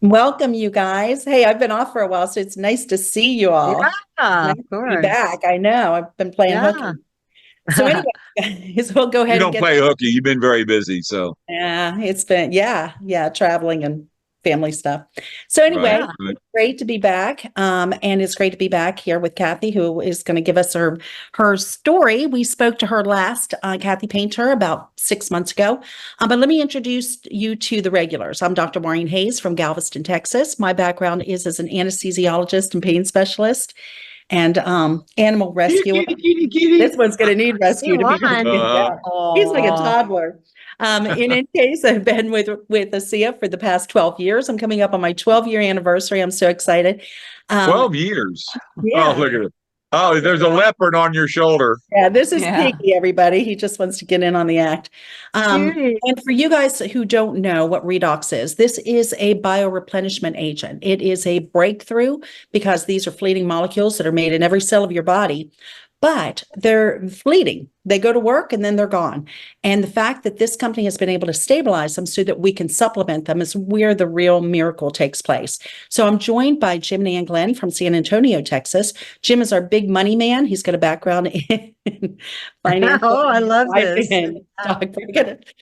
Welcome, you guys. Hey, I've been off for a while, so it's nice to see you all. Yeah, Nice of to be course. back. I know I've been playing Yeah. hooky. So anyway, guys, we'll go You ahead and don't get. play hooky. You've been very busy, so Yeah, it's been yeah, traveling and family stuff. So anyway, right. Yeah. Right. it's great to be back. And it's great to be back here with Kathy, who is going to give us her story. We spoke to her last, Kathy Painter, about 6 months ago. But let me introduce you to the regulars. I'm Dr. Maureen Hayes from Galveston, Texas. My background is as an anesthesiologist and pain specialist and animal Kitty, rescuer. kitty, kitty, kitty. This one's going to need You rescue to be won. Uh, yeah. He's like a Oh, toddler. In any case, I've been with ASEA for the past 12 years. I'm coming up on my 12-year anniversary. I'm so excited. Um, 12 years. Oh, yeah, look at it. Oh, there's a leopard on your shoulder. yeah, this is yeah. Piggy, everybody. He just wants to get in on the act. Cutie. And for you guys who don't know what redox is, this is a bioreplenishment agent. It is a breakthrough because these are fleeting molecules that are made in every cell of your body, but they're fleeting. They go to work and then they're gone. And the fact that this company has been able to stabilize them so that we can supplement them is where the real miracle takes place. So I'm joined by Jim and Ann Glenn from San Antonio, Texas. Jim is our big money man. He's got a background in finance Oh, I love this. and stock market.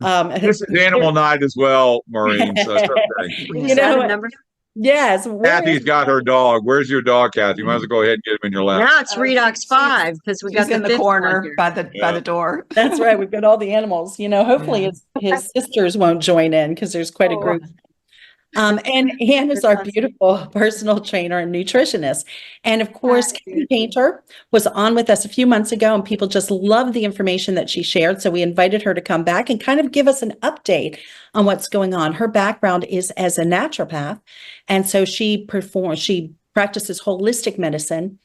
Um, This is animal night as well, Maureen, so it's okay. We you decided know, number. yes, where is Kathy's got her dog. Where's your dog, Kathy? You might as well go ahead and get him in your lap. Now it's Redox 5 because we got She's the in the fifth one corner here. by the Yeah. door. that's right. We've got all the animals. Hopefully Yeah. his sisters won't join in because there's quite a Oh, group. And Ann is that's our awesome. beautiful personal trainer and nutritionist. And of course, Hi. Kathy Painter was on with us a few months ago, and people just loved the information that she shared. So we invited her to come back and kind of give us an update on what's going on. Her background is as a naturopath. And so she practices holistic medicine,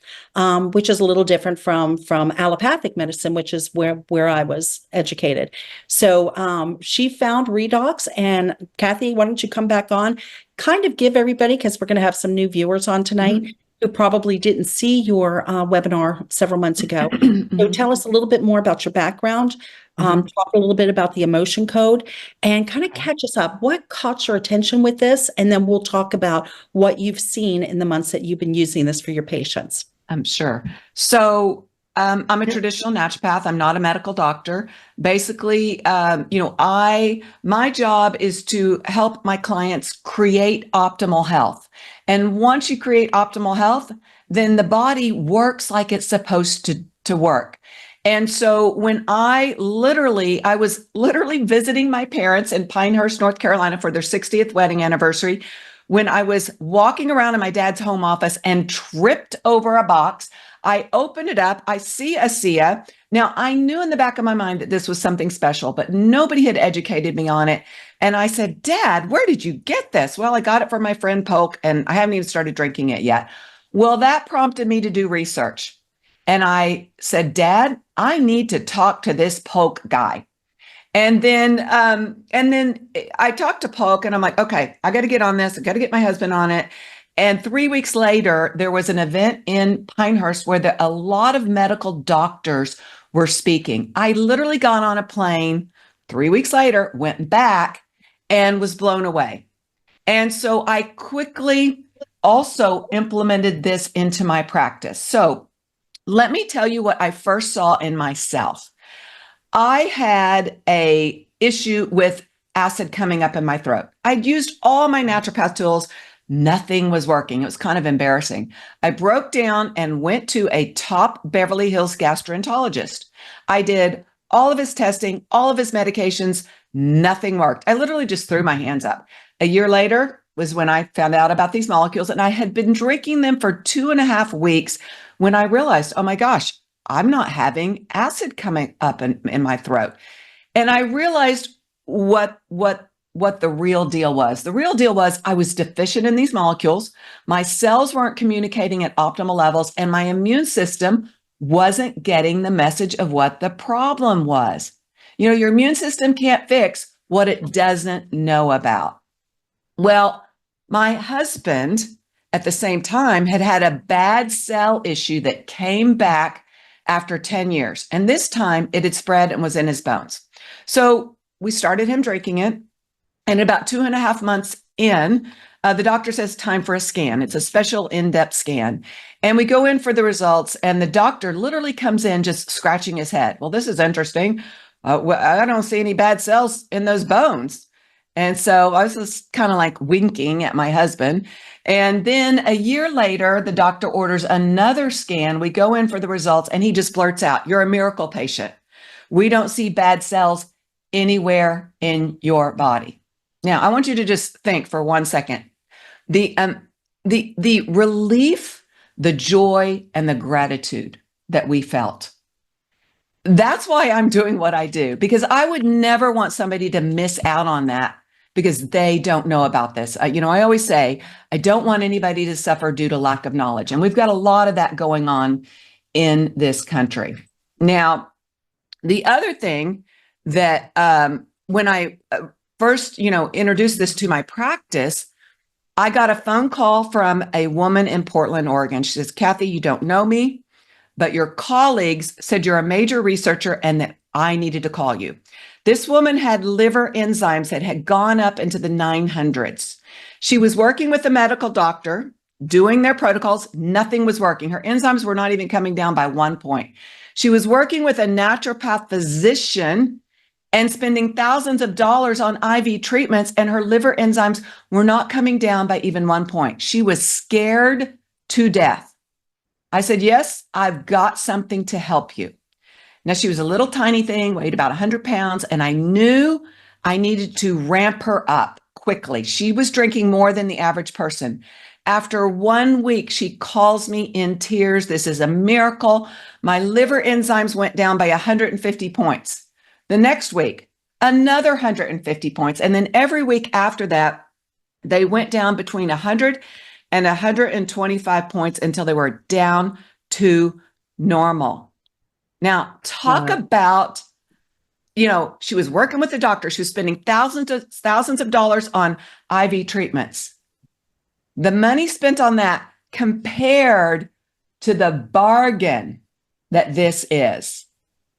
which is a little different from allopathic medicine, which is where I was educated. So she found Redox, and Kathy, why don't you come back on, kind of give everybody, because we're going to have some new viewers on tonight who probably didn't see your webinar several months ago. So tell us a little bit more about your background, talk a little bit about the emotion code, and kind of catch us up. What caught your attention with this? And then we'll talk about what you've seen in the months that you've been using this for your patients. I'm sure. So I'm a traditional naturopath. I'm not a medical doctor. Basically, my job is to help my clients create optimal health. And once you create optimal health, then the body works like it's supposed to work. And so when I was literally visiting my parents in Pinehurst, North Carolina for their 60th wedding anniversary, when I was walking around in my dad's home office and tripped over a box. I opened it up. I see ASEA. Now, I knew in the back of my mind that this was something special, but nobody had educated me on it. And I said, Dad, where did you get this? Well, I got it from my friend Polk, and I haven't even started drinking it yet. Well, that prompted me to do research. And I said, Dad, I need to talk to this Polk guy. And then I talked to Polk, and I'm like, okay, I got to get on this. I got to get my husband on it. And 3 weeks later, there was an event in Pinehurst where a lot of medical doctors were speaking. I literally got on a plane 3 weeks later, went back, and was blown away. And so I quickly also implemented this into my practice. So let me tell you what I first saw in myself. I had a issue with acid coming up in my throat. I'd used all my naturopath tools. Nothing was working. It was kind of embarrassing. I broke down and went to a top Beverly Hills gastroenterologist. I did all of his testing, all of his medications. Nothing worked. I literally just threw my hands up. A year later was when I found out about these molecules, and I had been drinking them for 2.5 weeks when I realized, oh my gosh, I'm not having acid coming up in my throat. And I realized what the real deal was. The real deal was I was deficient in these molecules. My cells weren't communicating at optimal levels, and my immune system wasn't getting the message of what the problem was. Your immune system can't fix what it doesn't know about. Well, my husband at the same time had a bad cell issue that came back after 10 years. And this time it had spread and was in his bones. So we started him drinking it. And about 2.5 months in, the doctor says time for a scan. It's a special in-depth scan. And we go in for the results, and the doctor literally comes in just scratching his head. Well, this is interesting. Well, I don't see any bad cells in those bones. And so I was just kind of like winking at my husband. And then a year later, the doctor orders another scan. We go in for the results, and he just blurts out, "You're a miracle patient. We don't see bad cells anywhere in your body." Now, I want you to just think for 1 second. The relief, the joy, and the gratitude that we felt. That's why I'm doing what I do, because I would never want somebody to miss out on that because they don't know about this. I always say, I don't want anybody to suffer due to lack of knowledge. And we've got a lot of that going on in this country. Now, the other thing that when I first, introduced this to my practice, I got a phone call from a woman in Portland, Oregon. She says, "Cathey, you don't know me, but your colleagues said you're a major researcher and that I needed to call you." This woman had liver enzymes that had gone up into the 900s. She was working with a medical doctor, doing their protocols. Nothing was working. Her enzymes were not even coming down by 1 point. She was working with a naturopath physician and spending thousands of dollars on IV treatments, and her liver enzymes were not coming down by even 1 point. She was scared to death. I said, "Yes, I've got something to help you." Now, she was a little tiny thing, weighed about 100 pounds, and I knew I needed to ramp her up quickly. She was drinking more than the average person. After 1 week, she calls me in tears. "This is a miracle. My liver enzymes went down by 150 points. The next week, another 150 points. And then every week after that, they went down between 100 and 125 points until they were down to normal." Now, talk about, she was working with the doctor. She was spending thousands of dollars on IV treatments. The money spent on that compared to the bargain that this is.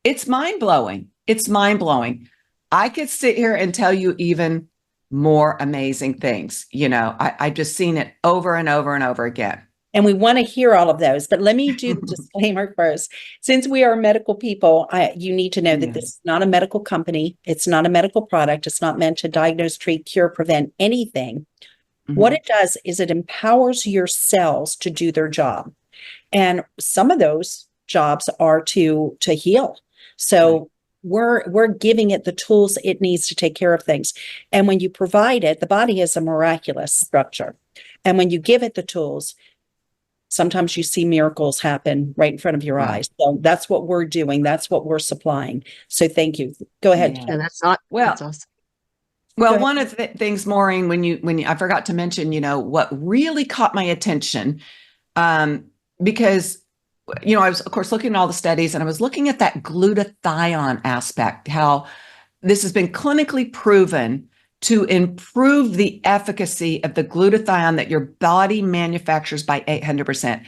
It's mind-blowing. It's mind-blowing. I could sit here and tell you even more amazing things. I've just seen it over and over and over again. And we want to hear all of those, but let me do the disclaimer first. Since we are medical people, you need to know that this is not a medical company. It's not a medical product. It's not meant to diagnose, treat, cure, prevent anything. What it does is it empowers your cells to do their job. And some of those jobs are to heal. So we're giving it the tools it needs to take care of things. And when you provide it, the body is a miraculous structure. And when you give it the tools, sometimes you see miracles happen right in front of your eyes. So that's what we're doing. That's what we're supplying. So thank you. Go ahead. Yeah. And that's not, Well, that's awesome. Well, one of the things, Maureen, when you, I forgot to mention, what really caught my attention, because, I was, of course, looking at all the studies, and I was looking at that glutathione aspect, how this has been clinically proven to improve the efficacy of the glutathione that your body manufactures by 800%.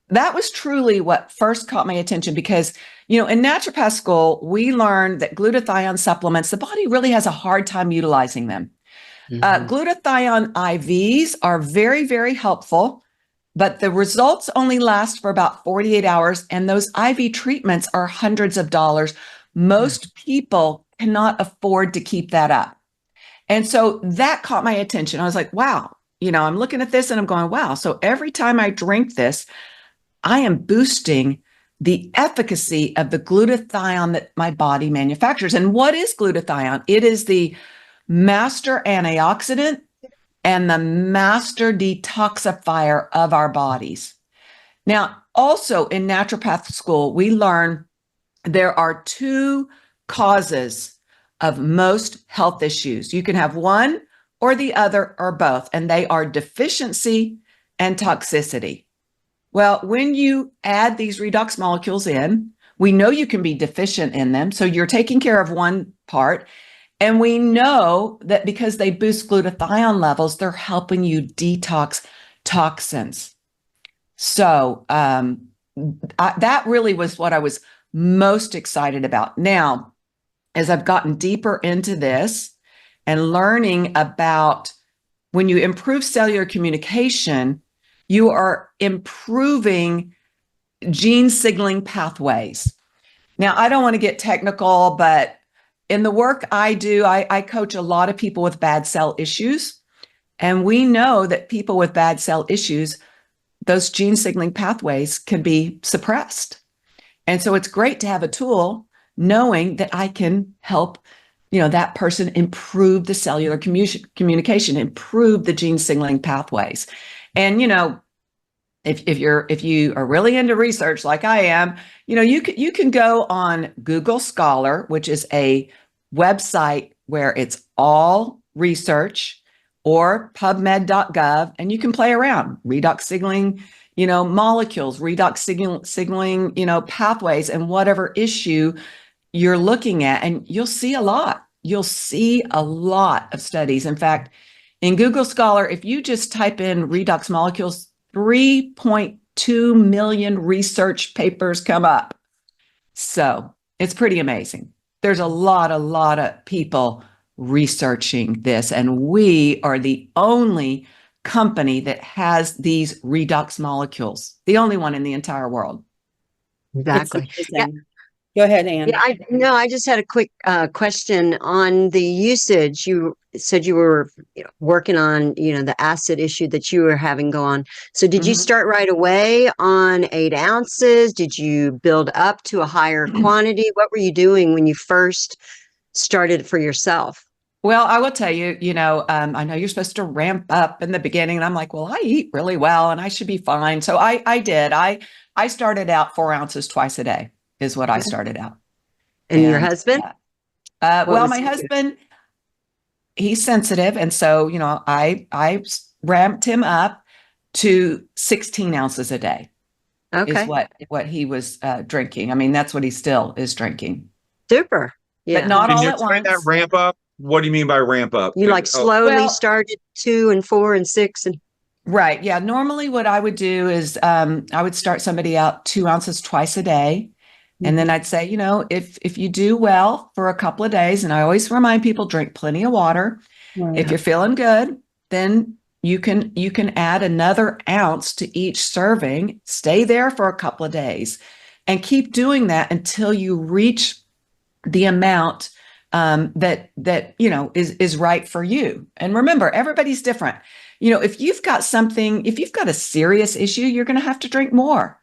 That was truly what first caught my attention because, in naturopath school, we learned that glutathione supplements, the body really has a hard time utilizing them. Glutathione IVs are very, very helpful, but the results only last for about 48 hours, and those IV treatments are hundreds of dollars. Most people cannot afford to keep that up. And so that caught my attention. I was like, wow, I'm looking at this and I'm going, wow. So every time I drink this, I am boosting the efficacy of the glutathione that my body manufactures. And what is glutathione? It is the master antioxidant and the master detoxifier of our bodies. Now, also in naturopath school, we learn there are two causes of most health issues. You can have one or the other or both, and they are deficiency and toxicity. Well, when you add these redox molecules in, we know you can be deficient in them. So you're taking care of one part. And we know that because they boost glutathione levels, they're helping you detox toxins. So that really was what I was most excited about. Now, as I've gotten deeper into this and learning about when you improve cellular communication, you are improving gene signaling pathways. Now, I don't want to get technical, but in the work I do, I coach a lot of people with bad cell issues. And we know that people with bad cell issues, those gene signaling pathways can be suppressed. And so it's great to have a tool knowing that I can help, that person improve the cellular communication, improve the gene signaling pathways. And, if you are really into research like I am, you can go on Google Scholar, which is a website where it's all research, or PubMed.gov, and you can play around. Redox signaling, molecules, redox signaling, pathways, and whatever issue you're looking at, and you'll see a lot. You'll see a lot of studies. In fact, in Google Scholar, if you just type in redox molecules, 3.2 million research papers come up. So it's pretty amazing. There's a lot of people researching this, and we are the only company that has these redox molecules, the only one in the entire world. Exactly. Yeah. Go ahead, Anne. Yeah, I just had a quick question on the usage. You said you were working on, the acid issue that you were having go on. So did you start right away on 8 ounces? Did you build up to a higher quantity? What were you doing when you first started for yourself? Well, I will tell you, I know you're supposed to ramp up in the beginning, and I'm like, well, I eat really well and I should be fine. So I did. I started out 4 ounces twice a day is what I started out. And your husband? Well, my husband, he's sensitive. And so, I ramped him up to 16 ounces a day. Okay. Is what he was drinking. I mean, that's what he still is drinking. Super. Yeah. But not Can all you at explain once. that ramp up? What do you mean by ramp up? You like slowly Well- started 2 and 4 and 6 and Right. Yeah. Normally what I would do is I would start somebody out 2 ounces twice a day. And then I'd say, if you do well for a couple of days, and I always remind people, drink plenty of water. Right. If you're feeling good, then you can add another ounce to each serving, stay there for a couple of days, and keep doing that until you reach the amount that is right for you. And remember, everybody's different. If you've got a serious issue, you're going to have to drink more.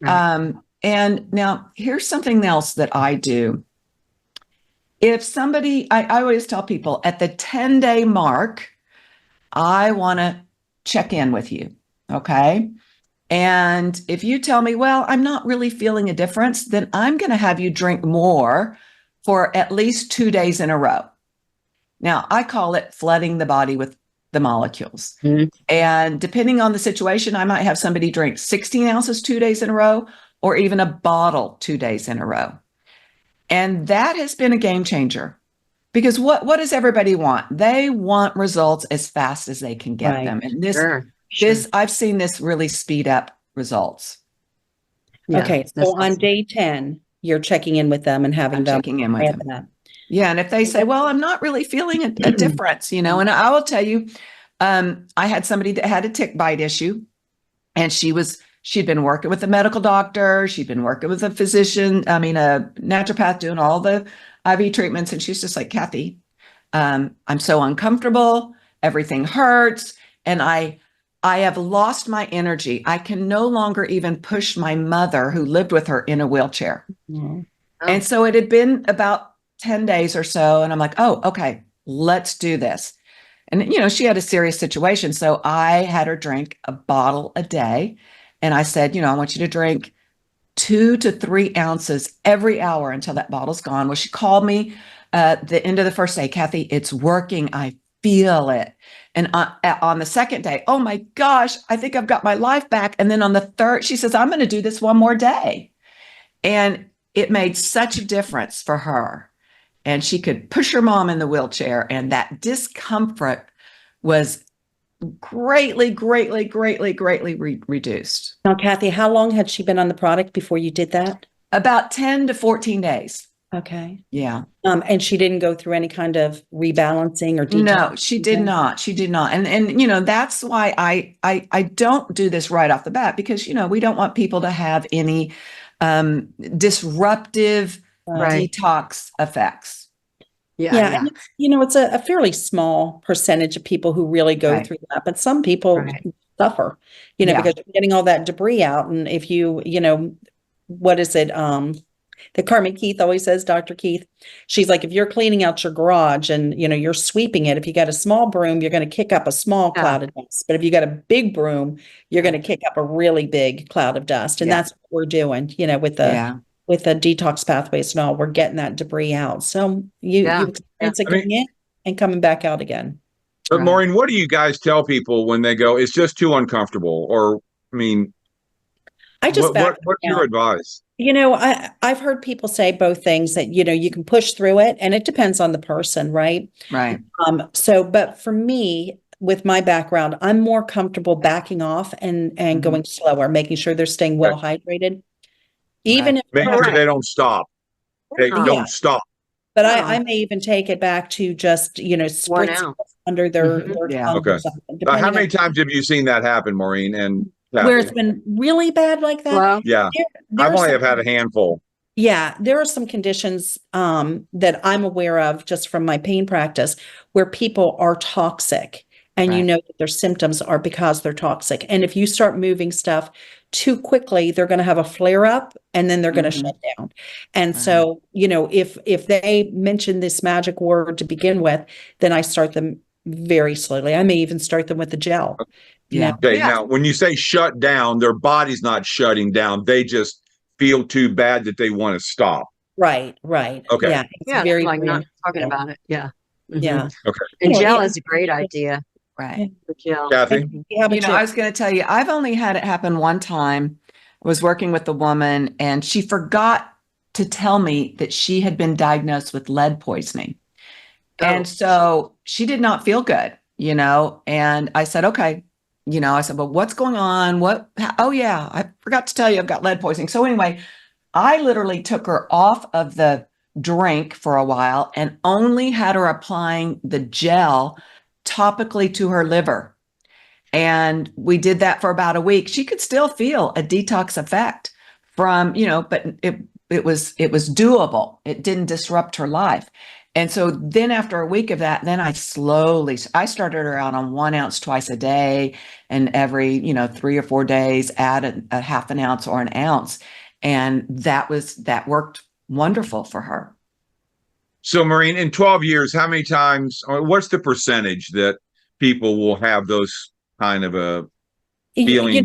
Right. And now here's something else that I do. If somebody, I always tell people at the 10-day mark, I want to check in with you. Okay. And if you tell me, well, I'm not really feeling a difference, then I'm going to have you drink more for at least 2 days in a row. Now, I call it flooding the body with the molecules. And depending on the situation, I might have somebody drink 16 ounces 2 days in a row, or even a bottle 2 days in a row. And that has been a game changer, because what does everybody want? They want results as fast as they can get them. And this, I've seen this really speed up results. Yeah, Okay. So on day 10, you're checking in with them and having them checking in with them. that. Yeah. And if they say, well, I'm not really feeling a difference, and I will tell you, I had somebody that had a tick bite issue, and she'd been working with a medical doctor. She'd been working with a physician, a naturopath, doing all the IV treatments. And she's just like, Cathey, I'm so uncomfortable. Everything hurts. And I have lost my energy. I can no longer even push my mother, who lived with her, in a wheelchair. And so it had been about 10 days or so. And I'm like, oh, okay, let's do this. And, she had a serious situation. So I had her drink a bottle a day. And I said, I want you to drink 2 to 3 ounces every hour until that bottle's gone. Well, she called me at the end of the first day, Cathey, it's working. I feel it. And on the second day, oh my gosh, I think I've got my life back. And then on the third, she says, I'm going to do this one more day. And it made such a difference for her. And she could push her mom in the wheelchair. And that discomfort was greatly reduced. Now, Cathey, how long had she been on the product before you did that? About 10 to 14 days. Okay. Yeah. And she didn't go through any kind of rebalancing or detox? No, she did not. She did not. And that's why I don't do this right off the bat, because we don't want people to have any disruptive Right. detox effects. Yeah. Yeah, Yeah. and it's a fairly small percentage of people who really go Right. through that, but some people Right. suffer, Yeah. because you're getting all that debris out. And if what is it? That Carmen Keith always says, Dr. Keith, she's like, if you're cleaning out your garage and you're sweeping it, if you got a small broom, you're going to kick up a small Yeah. cloud of dust. But if you got a big broom, you're going to kick up a really big cloud of dust. And Yeah. that's what we're doing, with Yeah. the detox pathways and all. We're getting that debris out. So you Yeah. experience it I mean- going in and coming back out again. But Right. Maureen, what do you guys tell people when they go, it's just too uncomfortable? Or, I mean, I just what's your advice? I've heard people say both things, that you can push through it, and it depends on the person, right? Right. But for me, with my background, I'm more comfortable backing off and going slower, making sure they're staying well hydrated. Even if Make sure they don't stop. They Yeah. don't stop. But Yeah. I may even take it back to just, One spritz ounce. under their Yeah. tongue Okay. or something. How depending many on times have you seen that happen, Maureen? And where it's Kathy? been really bad like that. Well, Yeah, There I've are only some- have had a handful. Yeah, there are some conditions that I'm aware of just from my pain practice where people are toxic, and Right. that their symptoms are because they're toxic. And if you start moving stuff too quickly, they're going to have a flare up, and then they're going to Mhm. shut down. And Right. so, if they mention this magic word to begin with, then I start them very slowly. I may even start them with the gel. Yeah. Okay, Yeah. now when you say shut down, their body's not shutting down. They just feel too bad that they want to stop. Right. Okay. Yeah. It's yeah, very, like very not talking helpful. about it. Yeah. Mhm. Yeah. And You know, gel yeah. is a great idea. Right. The gel. Kathy? How about I was going to tell you, I've only had it happen one time. I was working with a woman, and she forgot to tell me that she had been diagnosed with lead poisoning. Oh. And so she did not feel good, and I said, okay, I said, well, what's going on? Oh yeah, I forgot to tell you I've got lead poisoning. So anyway, I literally took her off of the drink for a while and only had her applying the gel topically to her liver. And we did that for about a week. She could still feel a detox effect from, but it was doable. It didn't disrupt her life. And so then after a week of that, then I started her out on 1 ounce twice a day, and every, 3 or 4 days add a half an ounce or an ounce. And that worked wonderful for her. So, Maureen, in 12 years, how many times, or what's the percentage that people will have those kind of a feeling?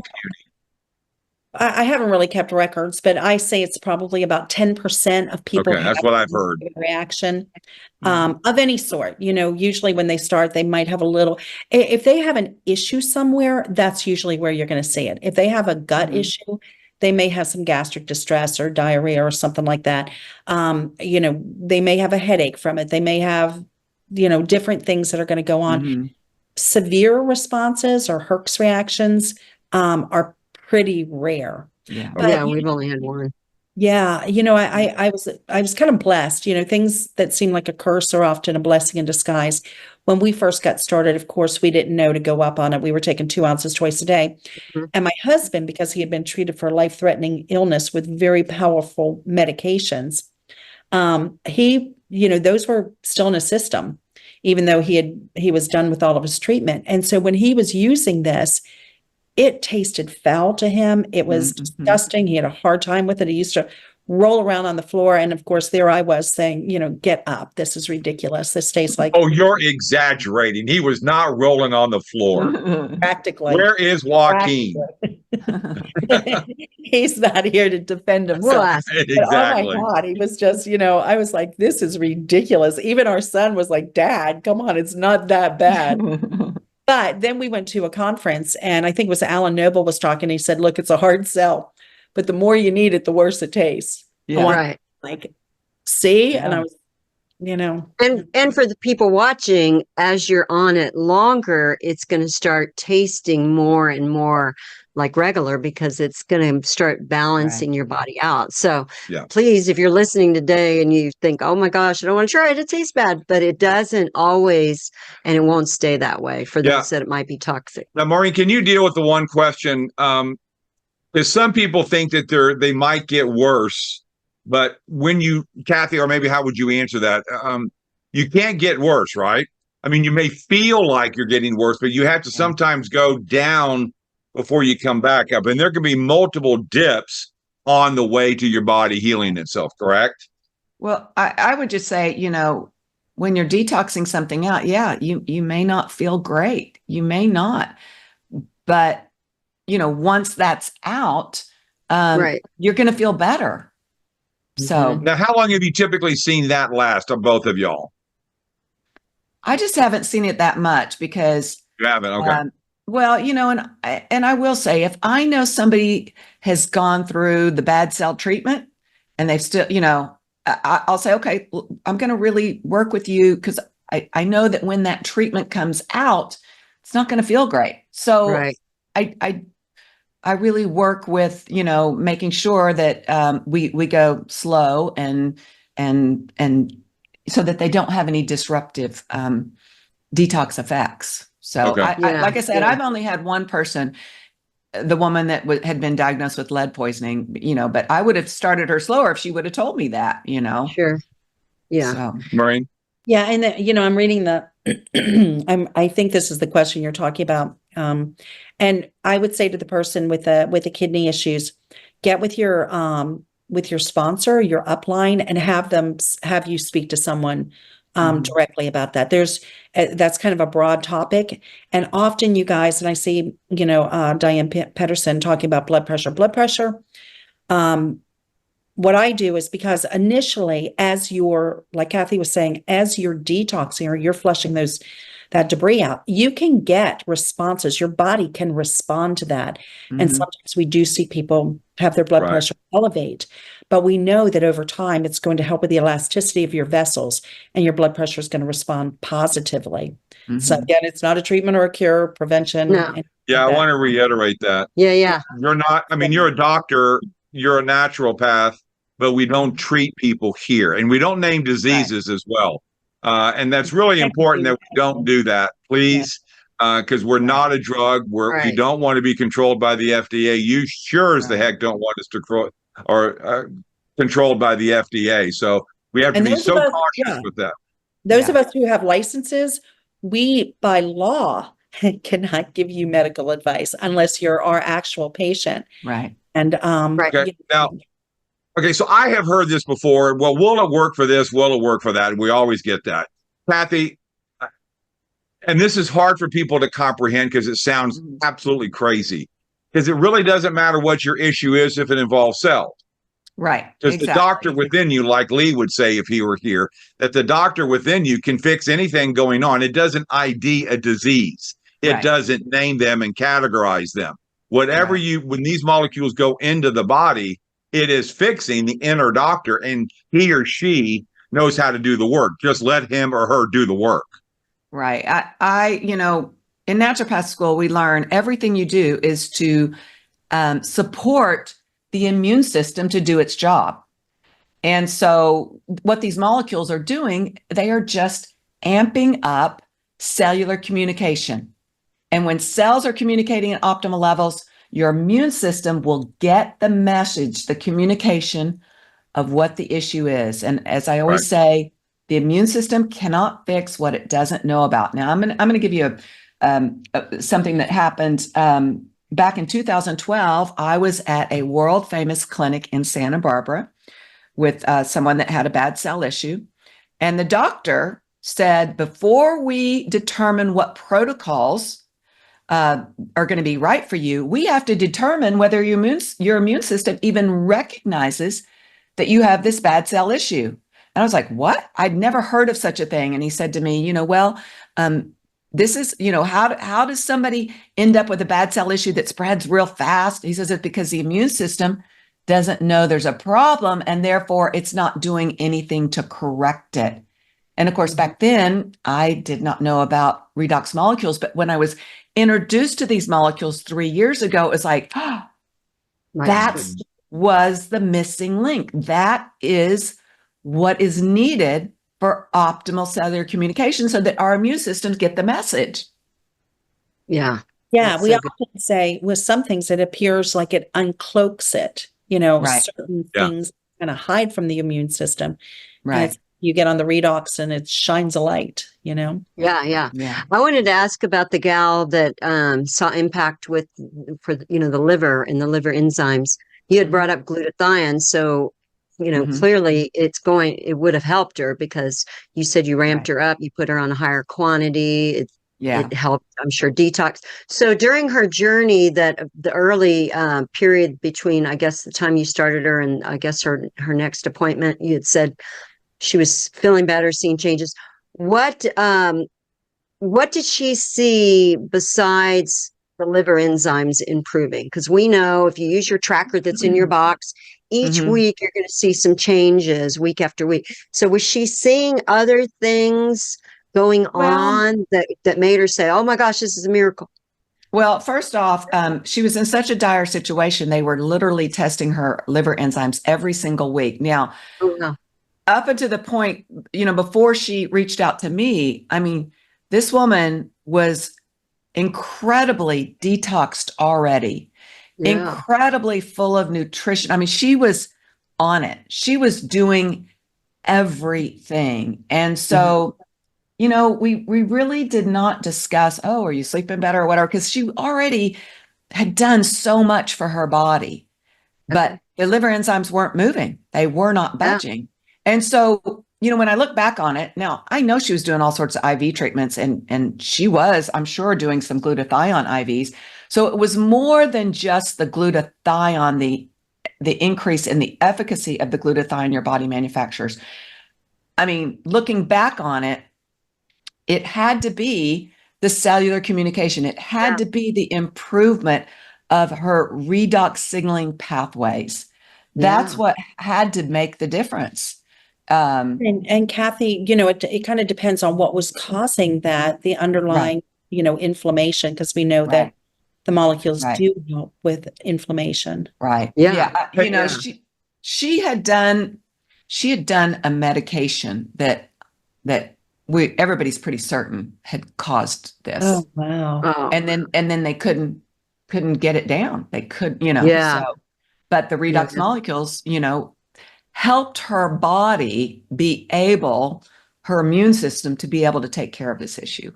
I haven't really kept records, but I say it's probably about 10% of people Okay, that's have what I've heard. a reaction of any sort. Usually when they start, they might have a little, if they have an issue somewhere, that's usually where you're going to see it. If they have a gut issue, they may have some gastric distress or diarrhea or something like that. They may have a headache from it. They may have, different things that are going to go on. Mhm. Severe responses or Herx reactions are pretty rare. Yeah. But, Yeah, we've only had one. Yeah, I was kind of blessed. Things that seem like a curse are often a blessing in disguise. When we first got started, of course, we didn't know to go up on it. We were taking 2 ounces twice a day. Mhm. And my husband, because he had been treated for life-threatening illness with very powerful medications, those were still in his system, even though he was done with all of his treatment. And so when he was using this, it tasted foul to him. It was disgusting. He had a hard time with it. He used to roll around on the floor. And of course, there I was saying, get up. This is ridiculous. This tastes like Oh, you're exaggerating. He was not rolling on the floor. practically. Where is Joaquin? He's not here to defend We'll himself. ask. But Exactly. oh my God, he was just, I was like, this is ridiculous. Even our son was like, Dad, come on, it's not that bad. But then we went to a conference, and I think it was Alan Noble was talking. He said, look, it's a hard sell, but the more you need it, the worse it tastes. Yeah. Right. Like, see? And Yeah. I was, you know. And for the people watching, as you're on it longer, it's going to start tasting more and more like regular because it's going to start balancing your body out. So Yeah. please, if you're listening today and you think, oh my gosh, I don't want to try it, it tastes bad, but it doesn't always, and it won't stay that way for Yeah. those that it might be toxic. Now, Maureen, can you deal with the one question? Because some people think that they might get worse, but when you, Kathy, or maybe how would you answer that? You can't get worse, right? I mean, you may feel like you're getting worse, but you have to sometimes go down before you come back up. And there can be multiple dips on the way to your body healing itself, correct? Well, I would just say, when you're detoxing something out, you may not feel great. You may not. But, once that's out, Right. you're going to feel better. So Now, how long have you typically seen that last on both of y'all? I just haven't seen it that much because, You haven't? Okay. well, and I will say, if I know somebody has gone through the bad cell treatment and they've still, I'll say, okay, I'm going to really work with you because I know that when that treatment comes out, it's not going to feel great. So Right. I really work with, making sure that we go slow and so that they don't have any disruptive detox effects. So Okay. like I said, Yeah. I've only had one person, the woman that had been diagnosed with lead poisoning, but I would have started her slower if she would have told me that, Sure. Yeah. So, Maureen? Yeah, and I'm reading I think this is the question you're talking about. And I would say to the person with the kidney issues, get with your sponsor, your upline, and have you speak to someone directly about that. That's kind of a broad topic, and often you guys, and I see Diane Pedersen talking about blood pressure. What I do is, because initially, like Kathy was saying, as you're detoxing or you're flushing that debris out, you can get responses. Your body can respond to that. And sometimes we do see people have their blood pressure elevate, but we know that over time, it's going to help with the elasticity of your vessels and your blood pressure is going to respond positively. So again, it's not a treatment or a cure, prevention. No. Yeah, I want to reiterate that. Yeah. You're not, I mean, you're a doctor, you're a naturopath, but we don't treat people here and we don't name diseases as well. And that's really important that we don't do that, please, because we're not a drug. We don't want to be controlled by the FDA. You sure as the heck don't want us to controlled by the FDA. So we have to be so cautious with that. Those of us who have licenses, we by law cannot give you medical advice unless you're our actual patient. Right. And okay. Now, okay, so I have heard this before. Well, will it work for this? Will it work for that? And we always get that. Kathy, and this is hard for people to comprehend because it sounds absolutely crazy. Because it really doesn't matter what your issue is if it involves cells. Right. Because the doctor within you, like Lee would say if he were here, that the doctor within you can fix anything going on. It doesn't ID a disease. It doesn't name them and categorize them. Whatever when these molecules go into the body, it is fixing the inner doctor, and he or she knows how to do the work. Just let him or her do the work. Right. I in naturopath school, we learn everything you do is to support the immune system to do its job. And so what these molecules are doing, they are just amping up cellular communication. And when cells are communicating at optimal levels, your immune system will get the message, the communication of what the issue is. And as I always say, the immune system cannot fix what it doesn't know about. Now, I'm going to give you something that happened back in 2012. I was at a world famous clinic in Santa Barbara with someone that had a bad cell issue. And the doctor said, before we determine what protocols are going to be right for you, we have to determine whether your immune system even recognizes that you have this bad cell issue. And I was like, what? I'd never heard of such a thing. And he said to me, this is, how does somebody end up with a bad cell issue that spreads real fast? He says it's because the immune system doesn't know there's a problem and therefore it's not doing anything to correct it. And of course, back then I did not know about redox molecules, but when I was introduced to these molecules 3 years ago, it was like, that was the missing link. That is what is needed for optimal cellular communication so that our immune systems get the message. Yeah. Yeah, That's we so good. often say with some things, it appears like it uncloaks it, you know, Right. certain Yeah. things kind of hide from the immune system. And Right. it's, you get on the redox and it shines a light, you know? Yeah, yeah. Yeah. I wanted to ask about the gal that saw impact with the liver and the liver enzymes. You had brought up glutathione, so Mhm. clearly it would have helped her because you said you ramped Right. her up, you put her on a higher quantity. Yeah. It helped, I'm sure, detox. So during her journey, the early period between, I guess, the time you started her and I guess her next appointment, you had said she was feeling better, seeing changes. What did she see besides the liver enzymes improving? Because we know if you use your tracker that's in your box, each Mhm. week you're going to see some changes week after week. So was she seeing other things going Well, on that made her say, "Oh my gosh, this is a miracle"? Well, first off, she was in such a dire situation. They were literally testing her liver enzymes every single week. Now, Oh, wow. up until the point, before she reached out to me, I mean, this woman was incredibly detoxed already, Yeah. incredibly full of nutrition. I mean, she was on it. She was doing everything. And so, we really did not discuss, oh, are you sleeping better or whatever, because she already had done so much for her body, but Okay. the liver enzymes weren't moving. They were not Yeah. budging. And so, when I look back on it, now I know she was doing all sorts of IV treatments and she was, I'm sure, doing some glutathione IVs. So it was more than just the glutathione, the increase in the efficacy of the glutathione your body manufactures. I mean, looking back on it, it had to be the cellular communication. It had to be the improvement of her redox signaling pathways. That's Yeah. what had to make the difference. Um, And Kathy, it kind of depends on what was causing that, the right, underlying, inflammation, because we know that right, the molecules right, do help with inflammation. right. Yeah. Yeah, Hey, Yeah. she had done a medication that everybody's pretty certain had caused this. Oh, wow. Oh, And then they couldn't get it down. They could, yeah. so, but the Yeah. redox molecules, helped her body be able, her immune system to be able to take care of this issue.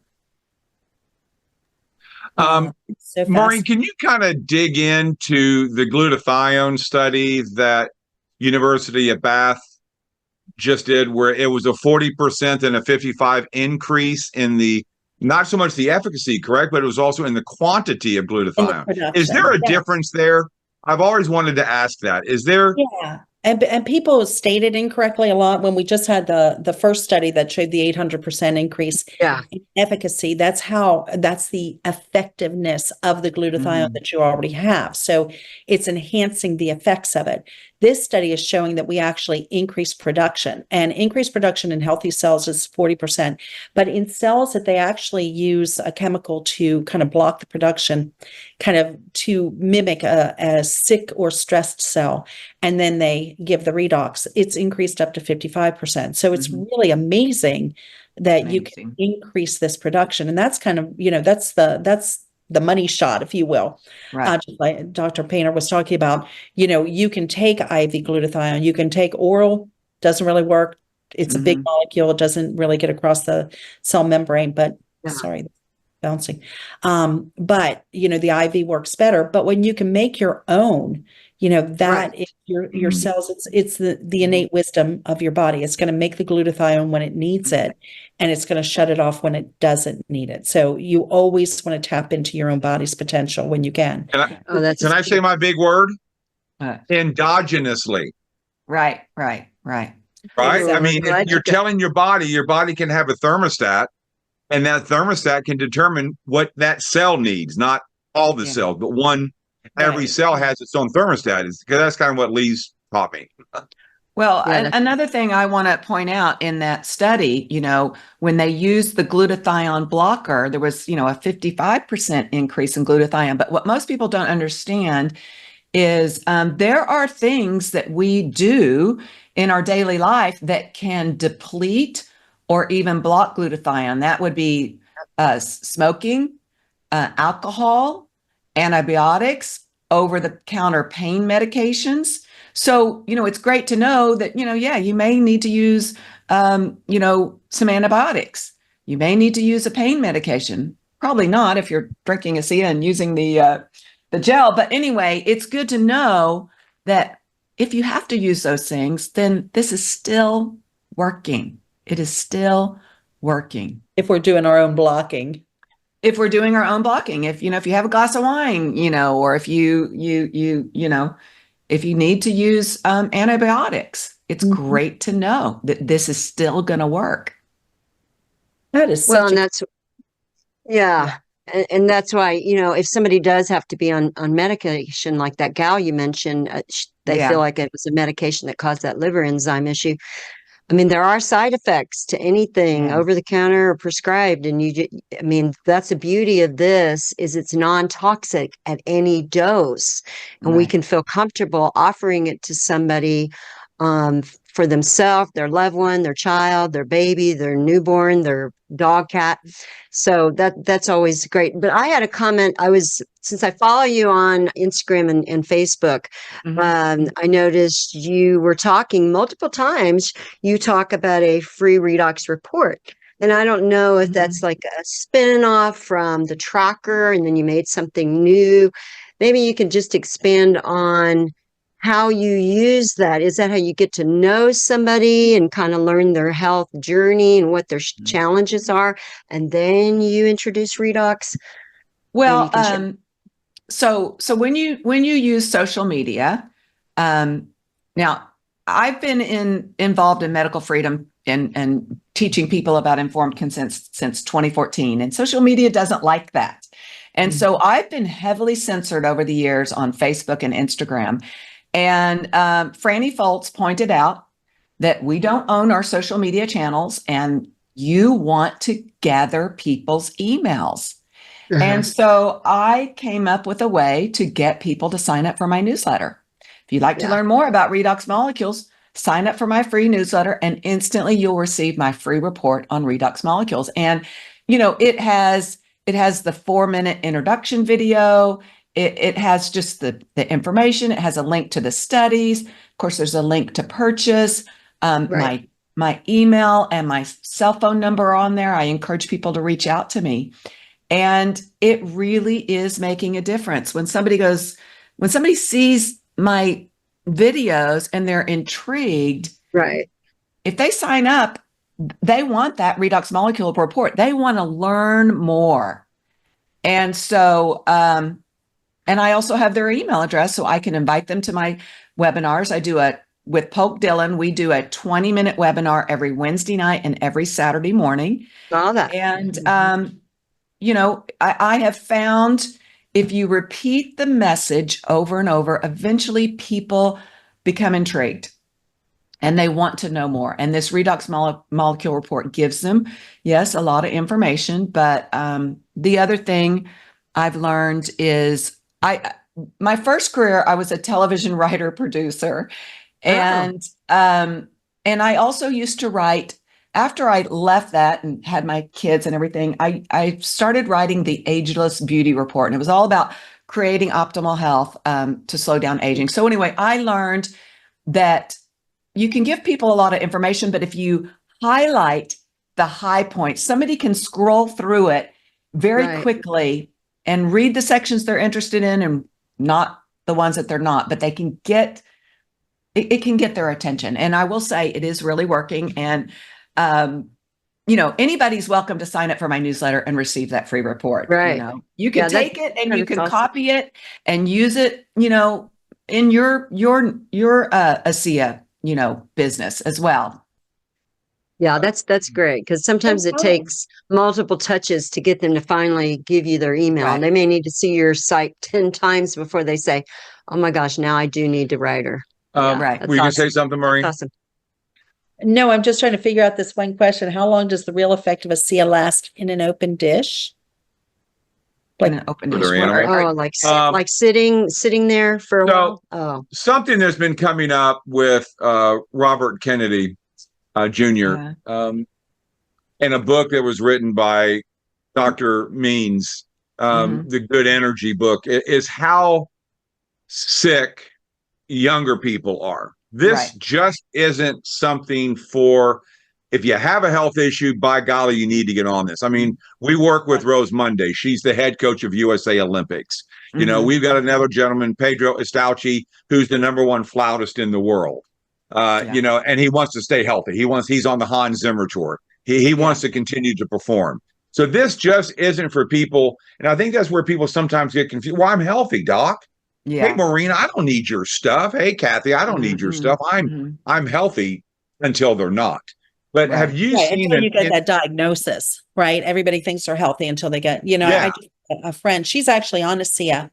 Yeah. So Maureen, fast. can you kind of dig into the glutathione study that University of Bath just did, where it was a 40% and a 55 increase in the, not so much the efficacy, correct, but it was also in the quantity of In the glutathione. Is production. there a Yes. difference there? I've always wanted to ask that. Is there? Yeah. And people stated incorrectly a lot when we just had the first study that showed the 800% increase Yeah. in efficacy. That's the effectiveness of the glutathione Mhm. that you already have. So it's enhancing the effects of it. This study is showing that we actually increase production, and increased production in healthy cells is 40%. But in cells that they actually use a chemical to kind of block the production, kind of to mimic a sick or stressed cell, and then they give the redox, it's increased up to 55%. So it's Mhm. really amazing that you can Amazing. increase this production. And that's kind of, that's the money shot, if you will. Right. Just like Dr. Painter was talking about, you can take IV glutathione, you can take oral, doesn't really work. It's a big Mhm. molecule, it doesn't really get across the cell membrane, but Yeah. sorry, bouncing. But the IV works better. But when you can make your own, Right. that is your Mhm. cells, it's the innate wisdom of your body. It's going to make the glutathione when it needs it, and it's going to shut it off when it doesn't need it. So you always want to tap into your own body's potential when you can. Oh, that's Can I say my big word? Uh, Endogenously, right, right, right. right? I Ooh, mean, I'm if glad you're you got, telling your body can have a thermostat, and that thermostat can determine what that cell needs, not all the Yeah. cells, but one. Every Right. cell has its own thermostat. Because that's kind of what Lee's taught me. Well, Yeah, that's another thing I want to point out in that study, when they used the glutathione blocker, there was, a 55% increase in glutathione. But what most people don't understand is there are things that we do in our daily life that can deplete or even block glutathione. That would be smoking, alcohol, antibiotics, over the counter pain medications. So, it's great to know that, yeah, you may need to use, some antibiotics. You may need to use a pain medication. Probably not if you're drinking ASEA and using the gel. But anyway, it's good to know that if you have to use those things, then this is still working. It is still working. If we're doing our own blocking. If we're doing our own blocking, if you have a glass of wine, or if if you need to use antibiotics, it's great to know that this is still going to work. That is well, such and a that's yeah. And that's why, if somebody does have to be on medication like that gal you mentioned, they Yeah. feel like it was a medication that caused that liver enzyme issue. I mean, there are side effects to anything Yeah. over the counter or prescribed. And that's the beauty of this is it's non-toxic at any dose. And we Right. can feel comfortable offering it to somebody for themselves, their loved one, their child, their baby, their newborn, their dog, cat. So that's always great. But I had a comment. Since I follow you on Instagram and Facebook, Mhm. I noticed you were talking multiple times. You talk about a free Redox report. And I don't know if that's like a spin-off from the tracker and then you made something new. Maybe you can just expand on how you use that. Is that how you get to know somebody and kind of learn their health journey and what their challenges are? And then you introduce Redox? Maybe you Well, can share. so when you use social media, now I've been involved in medical freedom and teaching people about informed consent since 2014, and social media doesn't like that. And so I've been heavily censored over the years on Facebook and Instagram. And Franny Foltz pointed out that we don't own our social media channels, and you want to gather people's emails. And so I came up with a way to get people to sign up for my newsletter. If you'd like to Yeah. learn more about redox molecules, sign up for my free newsletter and instantly you'll receive my free report on redox molecules. And it has the 4-minute introduction video. It has just the information. It has a link to the studies. Of course, there's a link to purchase. Right. My email and my cell phone number are on there. I encourage people to reach out to me. And it really is making a difference. When somebody sees my videos and they're intrigued, Right. if they sign up, they want that redox molecule report. They want to learn more. And so, and I also have their email address so I can invite them to my webinars. With Polk Dillon, we do a 20-minute webinar every Wednesday night and every Saturday morning. All that. And, I have found if you repeat the message over and over, eventually people become intrigued and they want to know more. And this redox molecule report gives them, yes, a lot of information. But the other thing I've learned is my first career, I was a television writer producer. And I also used to write. After I left that and had my kids and everything, I started writing the Ageless Beauty Report, and it was all about creating optimal health to slow down aging. So anyway, I learned that you can give people a lot of information, but if you highlight the high points, somebody can scroll through it very quickly and read the sections they're interested in and not the ones that they're not, but they can get, it can get their attention. And I will say it is really working. And anybody's welcome to sign up for my newsletter and receive that free report. Right. You can take it and you can copy it and use it, in your ASEA, business as well. Yeah, that's great because sometimes it takes multiple touches to get them to finally give you their email. Right. And they may need to see your site 10 times before they say, oh my gosh, now I do need to write her. Right. That's Were you going to awesome. say something, Maureen? Awesome. No, I'm just trying to figure out this one question. How long does the real effect of a sea last in an open dish? In an open For dish. their What animal. Oh, like sitting there for a So while. Oh, something that's been coming up with Robert Kennedy Jr. Yeah. In a book that was written by Dr. Means, Mhm. the Good Energy book, is how sick younger people are. This Right. just isn't something for, if you have a health issue, by golly, you need to get on this. I mean, we work with Rose Monday. She's the head coach of USA Olympics. You know, Mhm. we've got another gentleman, Pedro Estauchi, who's the #1 flautist in the world. Yeah. You know, and he wants to stay healthy. He's on the Hans Zimmer tour. He Yeah. wants to continue to perform. So this just isn't for people. And I think that's where people sometimes get confused. Well, I'm healthy, doc. Hey, Yeah. Maureen, I don't need your stuff. Hey, Kathy, I don't need your Mhm. stuff. I'm Mhm. I'm healthy until they're not. But have Right. you Right, seen until you get that diagnosis, right? Everybody thinks they're healthy until they get, I yeah, just had a friend, she's actually on a SIA,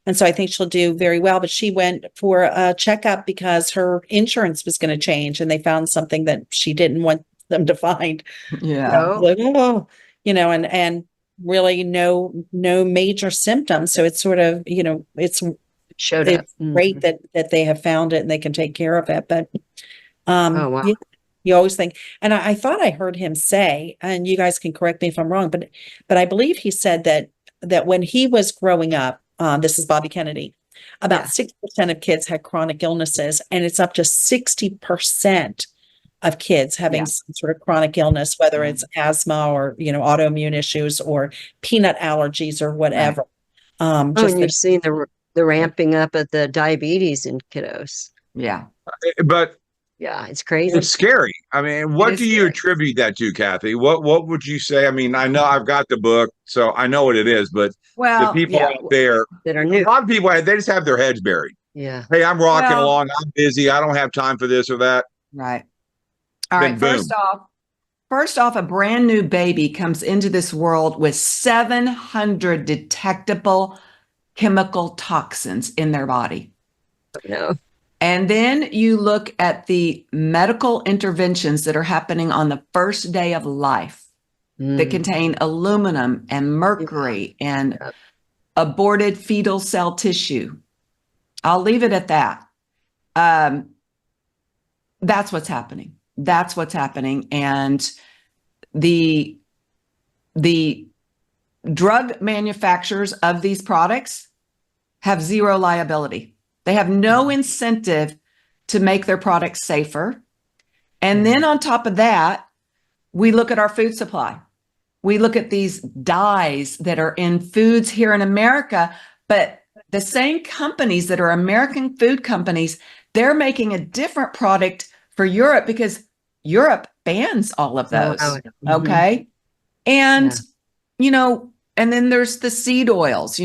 and so I think she'll do very well, but she went for a checkup because her insurance was going to change and they found something that she didn't want them to find. Yeah. no. Like, oh, and really no major symptoms. So it's sort of, Showed up. it's great that they have found it and they can take care of it. But Oh, wow. yeah, you always think, and I thought I heard him say, and you guys can correct me if I'm wrong, but I believe he said that when he was growing up, this is Bobby Kennedy, about Yeah. 6% of kids had chronic illnesses, and it's up to 60% of kids having Yeah. some sort of chronic illness, whether Yeah. it's asthma or autoimmune issues or peanut allergies or whatever. Oh, Just and you're seeing the ramping up of the diabetes in kiddos. Yeah. but Yeah, it's it's crazy. scary. I mean, It what is do you scary. attribute that to, Kathy? What would you say? I mean, I know I've got the book, so I know what it is, but the Well, people yeah. out there, That are a new. lot of people, they just have their heads buried. Yeah. Hey, I'm rocking Well, along. I'm busy. I don't have time for this or that. right. All Then right. boom. First off, a brand new baby comes into this world with 700 detectable chemical toxins in their body. No. And then you look at the medical interventions that are happening on the first day of life that contain aluminum and mercury and Yep. aborted fetal cell tissue. I'll leave it at that. That's what's happening. That's what's happening. And the drug manufacturers of these products have zero liability. They have no incentive to make their products safer. And then on top of that, we look at our food supply. We look at these dyes that are in foods here in America, but the same companies that are American food companies, they're making a different product for Europe because Europe bans all of those. Oh, Okay. And, and then there's the seed oils,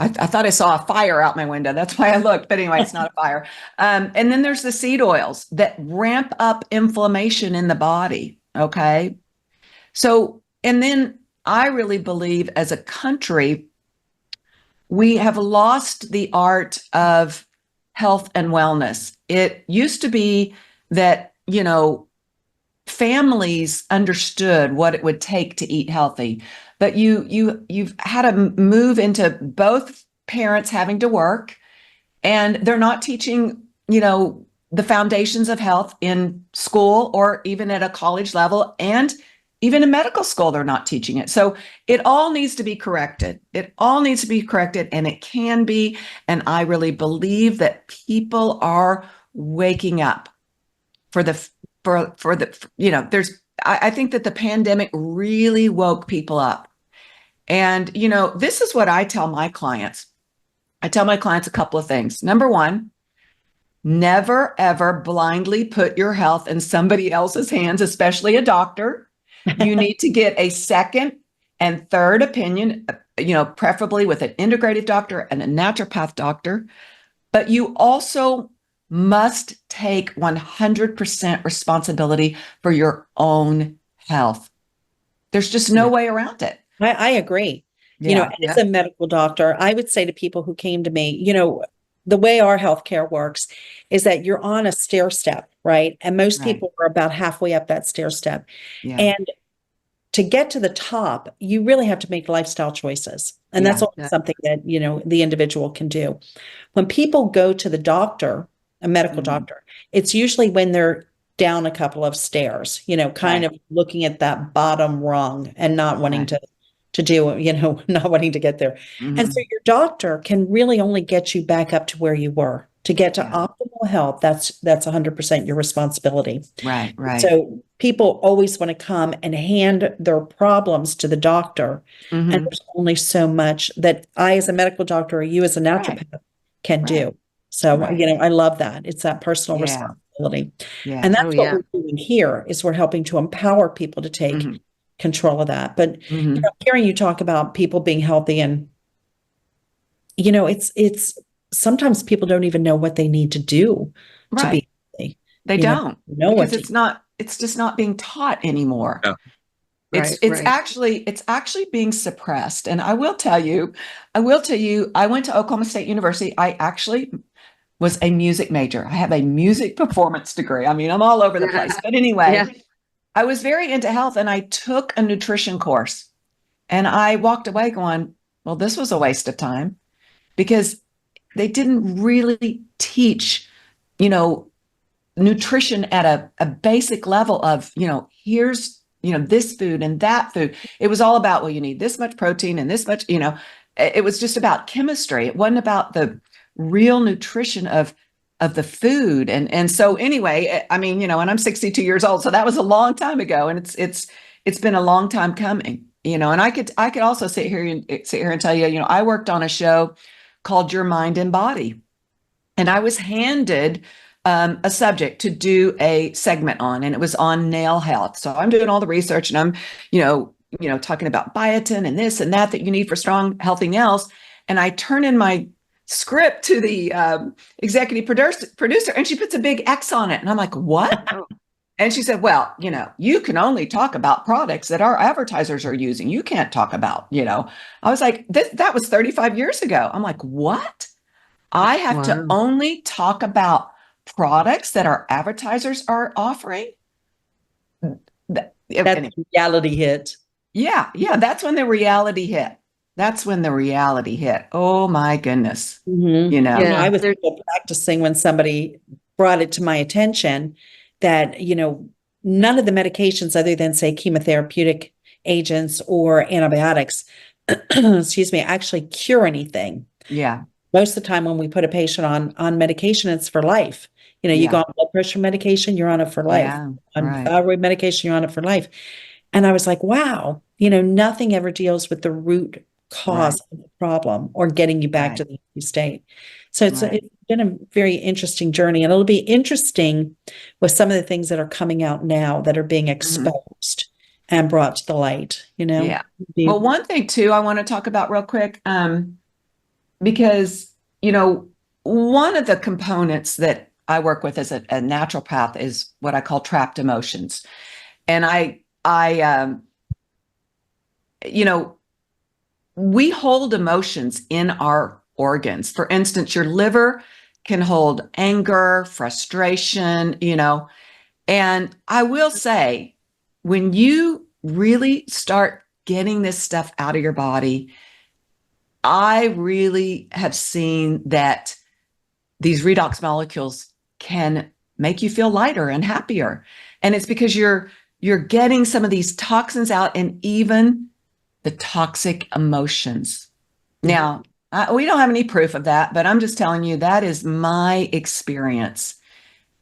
I thought I saw a fire out my window. That's why I looked. But anyway, it's not a fire. And then there's the seed oils that ramp up inflammation in the body. Okay. So, and then I really believe as a country, we have lost the art of health and wellness. It used to be that, families understood what it would take to eat healthy, but you've had to move into both parents having to work, and they're not teaching, the foundations of health in school or even at a college level, and even in medical school, they're not teaching it. So it all needs to be corrected. It all needs to be corrected, and it can be. And I really believe that people are waking up for the I think that the pandemic really woke people up. And, this is what I tell my clients. I tell my clients a couple of things. Number one, never, ever blindly put your health in somebody else's hands, especially a doctor. You need to get a second and third opinion, preferably with an integrative doctor and a naturopath doctor. But you also must take 100% responsibility for your own health. There's just no way around it. I agree. Yeah. As a medical doctor, I would say to people who came to me, the way our healthcare works is that you're on a stair step, right? And most Right. people are about halfway up that stair step. Yeah. And to get to the top, you really have to make lifestyle choices. And that's Yeah. only something that, the individual can do. When people go to the doctor, a medical Mhm. doctor, it's usually when they're down a couple of stairs, kind Right. of looking at that bottom rung and not wanting Right. to do, not wanting to get there. And so Mhm. your doctor can really only get you back up to where you were. To get to Yeah. optimal health, that's 100% your responsibility. Right. Right. So people always want to come and hand their problems to the doctor. And Mhm. there's only so much that I, as a medical doctor, or you as a Right. naturopath can Right. do. So, Right. I love that. It's that personal Yeah. responsibility. Yeah. And Oh, that's what yeah. we're doing here is we're helping to empower people to take Mhm. control of that. But, Mhm. hearing you talk about people being healthy and, it's sometimes people don't even know what they need to do to Right. be healthy. They You know, don't, know because what to it's just not being taught anymore. Yeah. Right, It's right. it's actually being suppressed. And I will tell you, I went to Oklahoma State University. I actually was a music major. I have a music performance degree. I mean, I'm all over the place. But anyway, Yeah. I was very into health and I took a nutrition course and I walked away going, well, this was a waste of time because they didn't really teach, you know, nutrition at a basic level of, here's, this food and that food. It was all about, well, you need this much protein and this much, it was just about chemistry. It wasn't about the real nutrition of the food. And so anyway, I mean, and I'm 62 years old, so that was a long time ago. And it's been a long time coming, and I could also sit here and tell you, I worked on a show called Your Mind and Body. And I was handed a subject to do a segment on, and it was on nail health. So I'm doing all the research, and I'm, talking about biotin and this and that you need for strong, healthy nails. And I turn in my script to the executive producer, and she puts a big X on it, and I'm like, "What?" Oh, And she said, "Well, you can only talk about products that our advertisers are using. You can't talk about, I was like, that was 35 years ago. I'm like, what? I have to wow. only talk about products that our advertisers are offering. That's reality hit. Yeah, that's when the reality hit. That's when the reality hit. Oh my goodness. Yeah, I was there- still practicing when somebody brought it to my attention that, none of the medications other than say chemotherapeutic agents or antibiotics, excuse me, actually cure anything. Yeah, Most of the time when we put a patient on medication, it's for life. You go yeah, on blood pressure medication, you're on it for life. yeah, On right, thyroid medication, you're on it for life. And I was like, wow, nothing ever deals with the root right, cause of the problem or getting you back right, to the healthy state. So right. it's been a very interesting journey, and it'll be interesting with some of the things that are coming out now that are being Mhm. exposed and brought to the light, Yeah. Be- Well, one thing too, I want to talk about real quick, because, one of the components that I work with as a naturopath is what I call trapped emotions. And you know, we hold emotions in our organs. For instance, your liver can hold anger, frustration, and I will say, when you really start getting this stuff out of your body, I really have seen that these redox molecules can make you feel lighter and happier. And it's because you're getting some of these toxins out and even the toxic emotions. Now, we don't have any proof of that, but I'm just telling you that is my experience.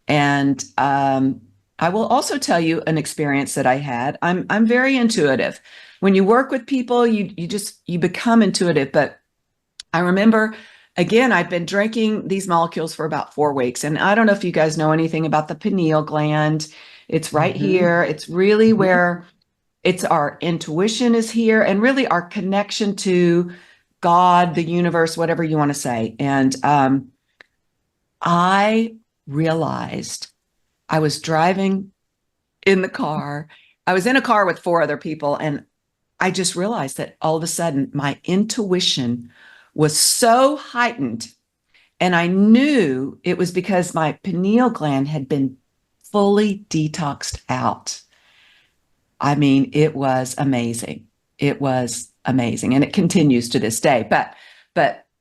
And I will also tell you an experience that I had. I'm very intuitive. When you work with people, you become intuitive. But I remember, again, I'd been drinking these molecules for about 4 weeks, and I don't know if you guys know anything about the pineal gland. It's right here. It's really where it's our intuition is here, and really our connection to God, the universe, whatever you want to say. And I realized I was driving in the car. I was in a car with 4 other people, and I just realized that all of a sudden my intuition was so heightened. And I knew it was because my pineal gland had been fully detoxed out. I mean, it was amazing. It was amazing. And it continues to this day. But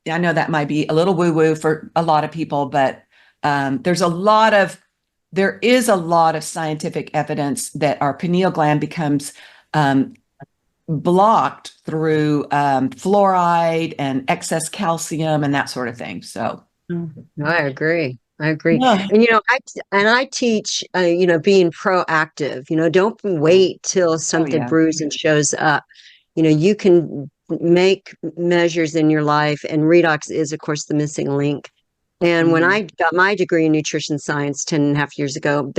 I know that might be a little woo-woo for a lot of people, but there is a lot of scientific evidence that our pineal gland becomes blocked through fluoride and excess calcium and that sort of thing. So I agree. I agree. Yeah. And I teach being proactive. Don't wait till something yeah. brews and shows up. You can make measures in your life, and redox is, of course, the missing link. And when I got my degree in nutrition science 10.5 years ago,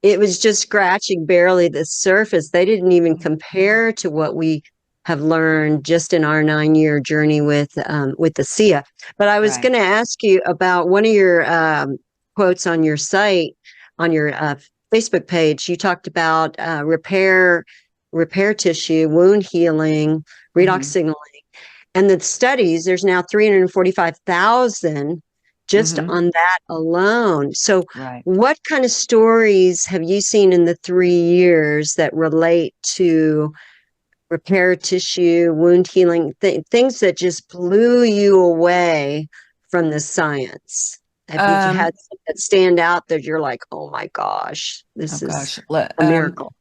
it was just scratching barely the surface. They didn't even compare to what we have learned just in our 9-year journey with the SIA. But I was Right. going to ask you about one of your quotes on your site, on your Facebook page. You talked about repair tissue, wound healing, redox signaling, and the studies. There's now 345,000 just on that alone. So Right. what kind of stories have you seen in the 3 years that relate to repair tissue, wound healing, things that just blew you away from the science? Have you had some that stand out that you're like, oh my gosh, this is a miracle?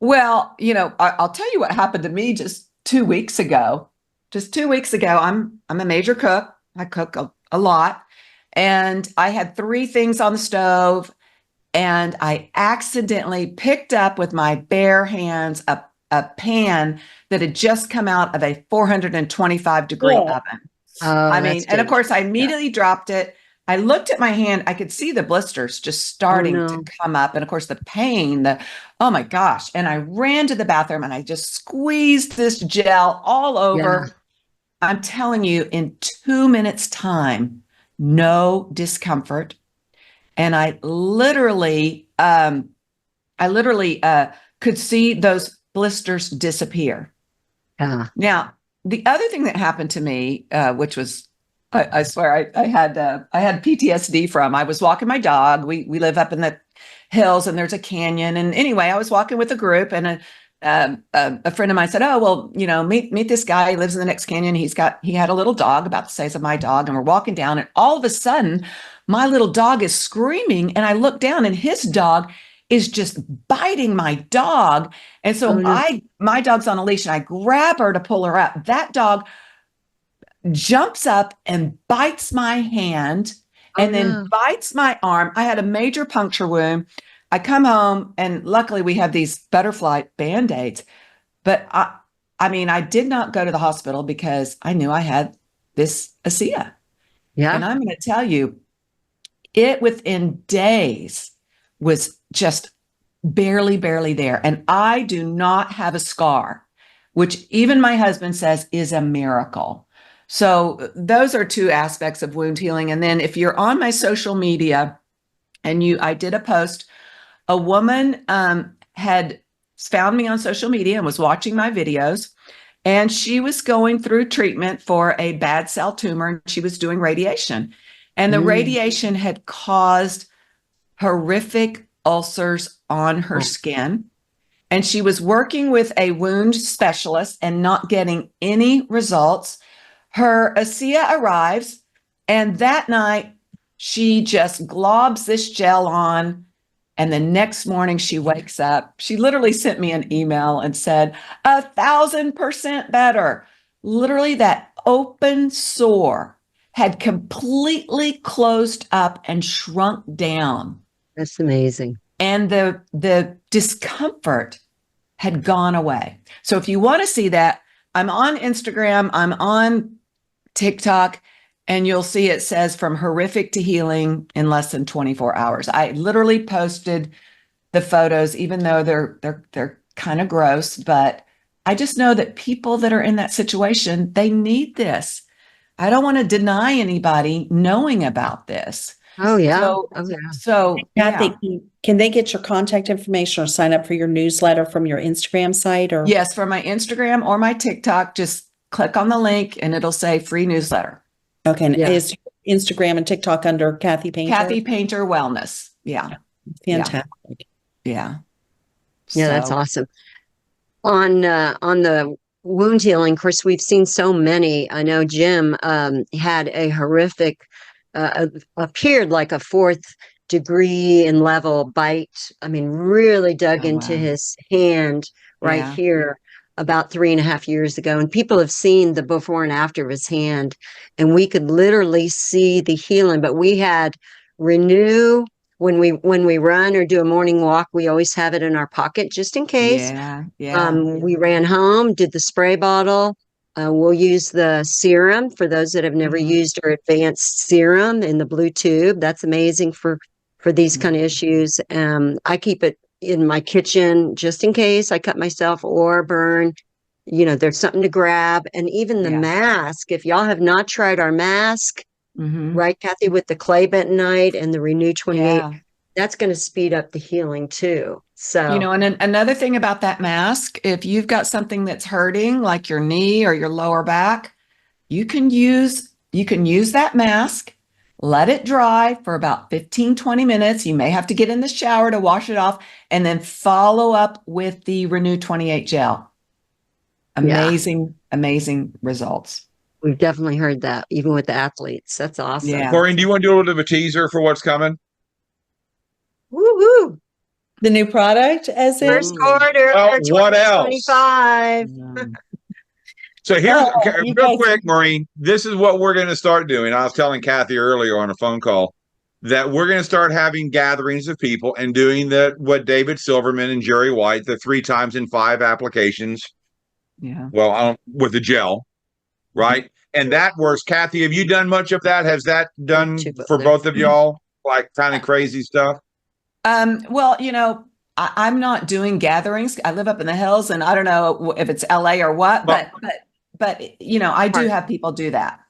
Well, I'll tell you what happened to me just 2 weeks ago. Just 2 weeks ago, I'm a major cook. I cook a lot. And I had 3 things on the stove, and I accidentally picked up with my bare hands a pan that had just come out of a 425-degree Oh. oven. Oh, I mean, that's and of course, I dangerous. immediately dropped it. I looked at my hand. I could see the blisters just starting no. to come up. And of course, the pain, oh my gosh. And I ran to the bathroom and I just squeezed this gel all over. I'm telling you, in 2 minutes time, no discomfort. And I literally could see those blisters disappear. Yeah. Now, the other thing that happened to me, which was, I swear, I had PTSD from. I was walking my dog. We live up in the hills, and there's a canyon. And anyway, I was walking with a group, and a friend of mine said, "Oh, well, meet this guy. He lives in the next canyon. He had a little dog about the size of my dog, and we're walking down, and all of a sudden, my little dog is screaming, and I look down, and his dog is just biting my dog." And so my dog's on a leash, and I grab her to pull her up. That dog jumps up and bites my hand, and then bites my arm. I had a major puncture wound. I come home, and luckily we have these butterfly Band-Aids, but I did not go to the hospital because I knew I had this ASEA. Yeah. And I'm going to tell you, it within days was just barely there. And I do not have a scar, which even my husband says is a miracle. So those are 2 aspects of wound healing. And then if you're on my social media, and I did a post, a woman had found me on social media and was watching my videos, and she was going through treatment for a bad cell tumor, and she was doing radiation. And the radiation had caused horrific ulcers on her skin. And she was working with a wound specialist and not getting any results. Her ASEA arrives, and that night she just globs this gel on. And the next morning she wakes up. She literally sent me an email and said, 1,000% better. Literally, that open sore had completely closed up and shrunk down. That's amazing. And the discomfort had gone away. So if you want to see that, I'm on Instagram, I'm on TikTok, and you'll see it says from horrific to healing in less than 24 hours. I literally posted the photos, even though they're kind of gross, but I just know that people that are in that situation, they need this. I don't want to deny anybody knowing about this. Oh yeah. So Kathy, can they get your contact information or sign up for your newsletter from your Instagram site? Or yes, from my Instagram or my TikTok, just click on the link and it'll say free newsletter. okay. And Yeah. is Instagram and TikTok under Cathey Painter. Cathey Painter Wellness. Yeah. Fantastic. Yeah. Yeah, that's So, awesome. On the wound healing, of course, we've seen so many. I know Jim had a horrific, appeared like a 4th degree in level bite. I mean, really dug Oh, into wow. his hand right Yeah. here about 3.5 years ago. And people have seen the before and after of his hand, and we could literally see the healing. But we had Renew. When we run or do a morning walk, we always have it in our pocket just in case. Yeah. Yeah. We ran home, did the spray bottle. We'll use the serum for those that have never Mhm. used our advanced serum in the blue tube. That's amazing for these kind of issues. I keep it in my kitchen just in case I cut myself or burn. You know, there's something to grab. And even the Yeah. mask, if y'all have not tried our mask, Mhm. right, Kathy, with the clay bentonite and the Renew 28, Yeah. that's going to speed up the healing too. So, And another thing about that mask, if you've got something that's hurting, like your knee or your lower back, you can use that mask, let it dry for about 15, 20 minutes. You may have to get in the shower to wash it off, and then follow up with the Renew 28 gel. Yeah. Amazing results. we've definitely heard that, even with the athletes. That's awesome. Yeah. Maureen, do you want to do a little bit of a teaser for what's coming? Woo-hoo. The new product, as in, First quarter, Well, what else? 2025. So here's Oh, you real guys- quick, Maureen. This is what we're going to start doing. I was telling Kathy earlier on a phone call that we're going to start having gatherings of people and doing what David Silverman and Jerry White, the 3 times in 5 applications. Yeah. Well, with the gel, right? And that works. Kathy, have you done much of that? Has that done for both of y'all? Like kind of crazy stuff? Well, I'm not doing gatherings. I live up in the hills, and I don't know if it's LA or what, but I do have people do that.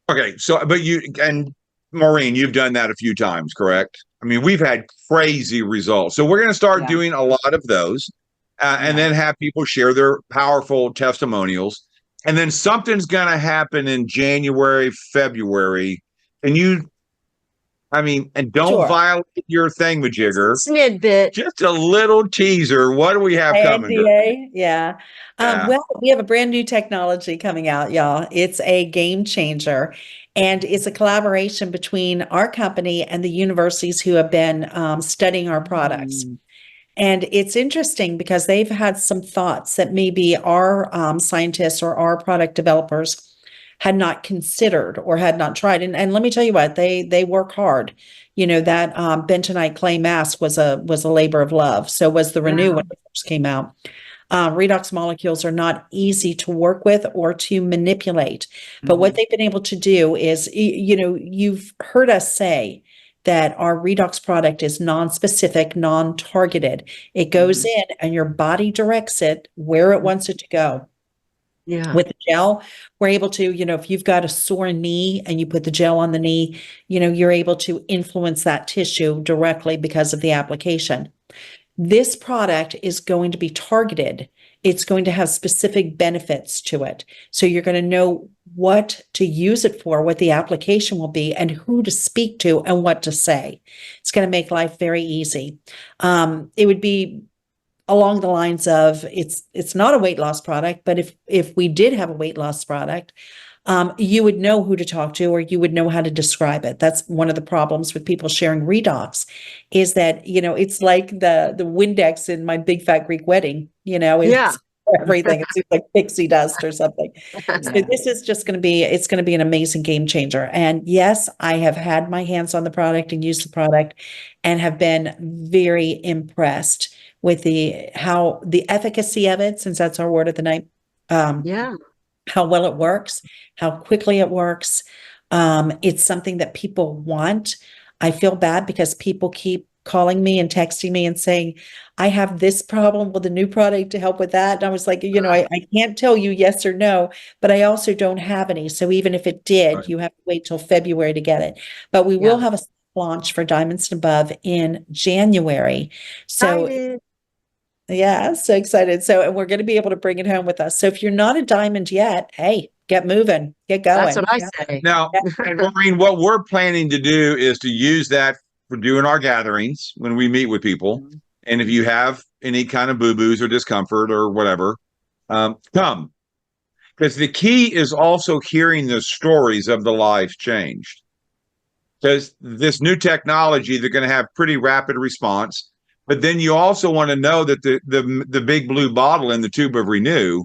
Okay, so but you and Maureen, you've done that a few times, correct? I mean, we've had crazy results. So we're going to start Yeah. doing a lot of those, and then have people share their powerful testimonials. And then something's going to happen in January, February. And and don't Sure. violate your thingamajigger. Snidbit. Just a little teaser. What do we have coming? NDA, yeah. Yeah. Well, we have a brand new technology coming out, y'all. It's a game changer, and it's a collaboration between our company and the universities who have been studying our products. And it's interesting because they've had some thoughts that maybe our scientists or our product developers had not considered or had not tried. And let me tell you what, they work hard. That bentonite clay mask was a labor of love. So was the Renew when it first came out. Redox molecules are not easy to work with or to manipulate. But what they've been able to do is, you've heard us say that our Redox product is non-specific, non-targeted. It goes in and your body directs it where it wants it to go. Yeah. With the gel, we're able to, if you've got a sore knee and you put the gel on the knee, you're able to influence that tissue directly because of the application. This product is going to be targeted. It's going to have specific benefits to it. So you're going to know what to use it for, what the application will be, and who to speak to and what to say. It's going to make life very easy. It would be along the lines of it's not a weight loss product, but if we did have a weight loss product, you would know who to talk to, or you would know how to describe it. That's one of the problems with people sharing Redox, is that it's like the Windex in My Big Fat Greek Wedding. It's everything. It seems like pixie dust or something. So this is just going to be an amazing game changer. And yes, I have had my hands on the product and used the product, and have been very impressed with the efficacy of it, since that's our word of the night. How well it works, how quickly it works. It's something that people want. I feel bad because people keep calling me and texting me and saying, I have this problem with the new product to help with that. And I was like, I can't tell you yes or no, but I also don't have any. So even if it did, you have to wait till February to get it. But we will have a launch for Diamonds and Above in January. So yeah, so excited. So, and we're going to be able to bring it home with us. So if you're not a diamond yet, hey, get moving, get going. That's what I Yeah. say. Now, and Maureen, what we're planning to do is to use that for doing our gatherings when we meet with people. And if you have any kind of boo-boos or discomfort or whatever, come. Because the key is also hearing the stories of the lives changed. Because this new technology, they're going to have pretty rapid response. But then you also want to know that the big blue bottle in the tube of Renew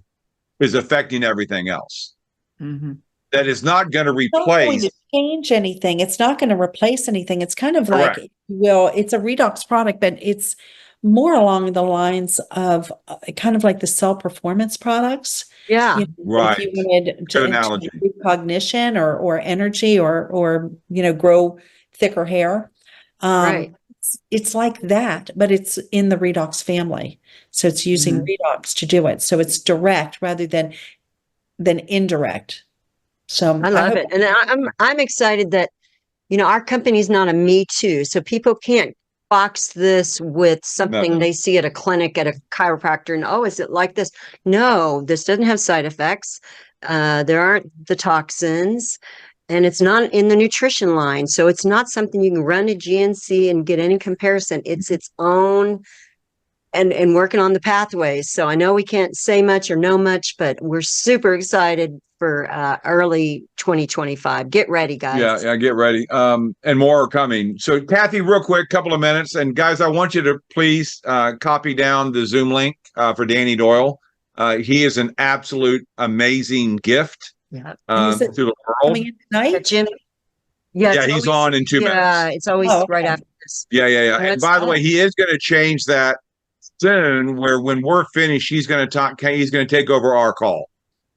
is affecting everything else. Mhm. That is not going to It's not going replace. to change anything. It's not going to replace anything. It's kind of like, Correct. well, it's a redox product, but it's more along the lines of kind of like the cell performance products. Yeah. You know, Right. if you wanted Good to analogy. improve cognition or energy or grow thicker hair. Right. It's like that, but it's in the redox family. So it's using redox to do it. So it's direct rather than indirect. So I love it. And I'm excited that, our company's not a me too. So people can't box this with something they see at a clinic at a chiropractor and, oh, is it like this? No, this doesn't have side effects. There aren't the toxins, and it's not in the nutrition line. So it's not something you can run to GNC and get any comparison. It's its own and working on the pathways. So I know we can't say much or know much, but we're super excited for early 2025. Get ready, guys. Yeah, get ready. And more are coming. So Kathy, real quick, couple of minutes. And guys, I want you to please copy down the Zoom link for Danny Doyle. He is an absolute amazing gift Yeah. And is it to the world. coming in tonight? Jim. Yeah, Yeah, he's on in 2 minutes. Yeah, it's always Oh, okay. right after this. Yeah. And That's by the way, fine. he is going to change that soon, where when we're finished, he's going to take over our call.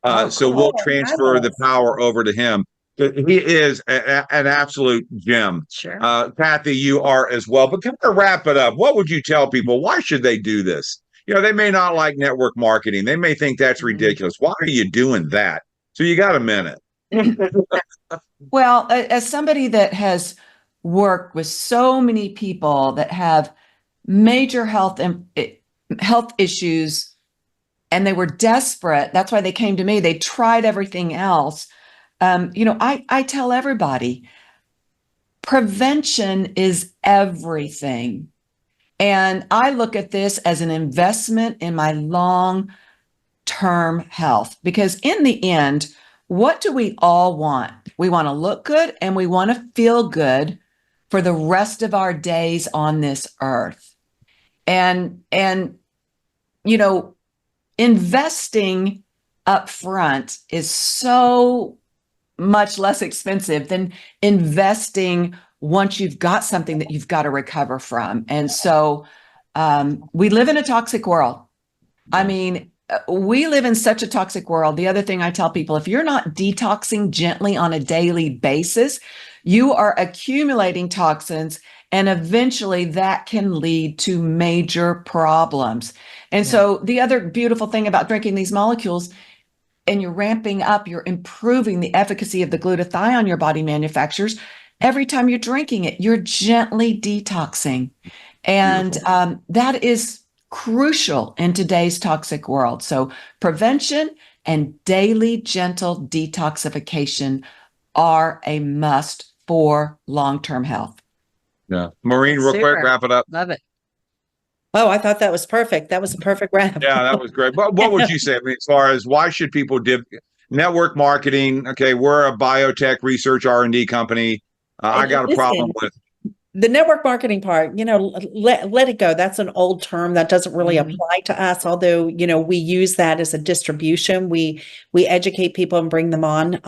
So cool. we'll transfer the Fabulous. power over to him. He is an absolute gem. Sure. Kathy, you are as well. But kind of wrap it up. What would you tell people? Why should they do this? They may not like network marketing. They may think that's ridiculous. Why are you doing that? So you got a minute. Well, as somebody that has worked with so many people that have major health issues, and they were desperate, that's why they came to me. They tried everything else. I tell everybody, prevention is everything. And I look at this as an investment in my long-term health, because in the end, what do we all want? We want to look good and we want to feel good for the rest of our days on this earth. And investing up front is so much less expensive than investing once you've got something that you've got to recover from. And so we live in a toxic world. I mean, we live in such a toxic world. The other thing I tell people, if you're not detoxing gently on a daily basis, you are accumulating toxins, and eventually that can lead to major problems. And so the other beautiful thing about drinking these molecules, and you're ramping up, you're improving the efficacy of the glutathione your body manufactures. Every time you're drinking it, you're gently detoxing. And that is crucial in today's toxic world. So prevention and daily gentle detoxification are a must for long-term health. Yeah. Maureen, real quick, Super. wrap it up. Love it. Oh, I thought that was perfect. That was a perfect wrap. Yeah, that was great. But what would you say, as far as why should people network marketing? Okay, we're a biotech research R&D company. I got a problem with the network marketing part, let it go. That's an old term that doesn't really apply to us. Although, we use that as a distribution. We educate people and bring them on.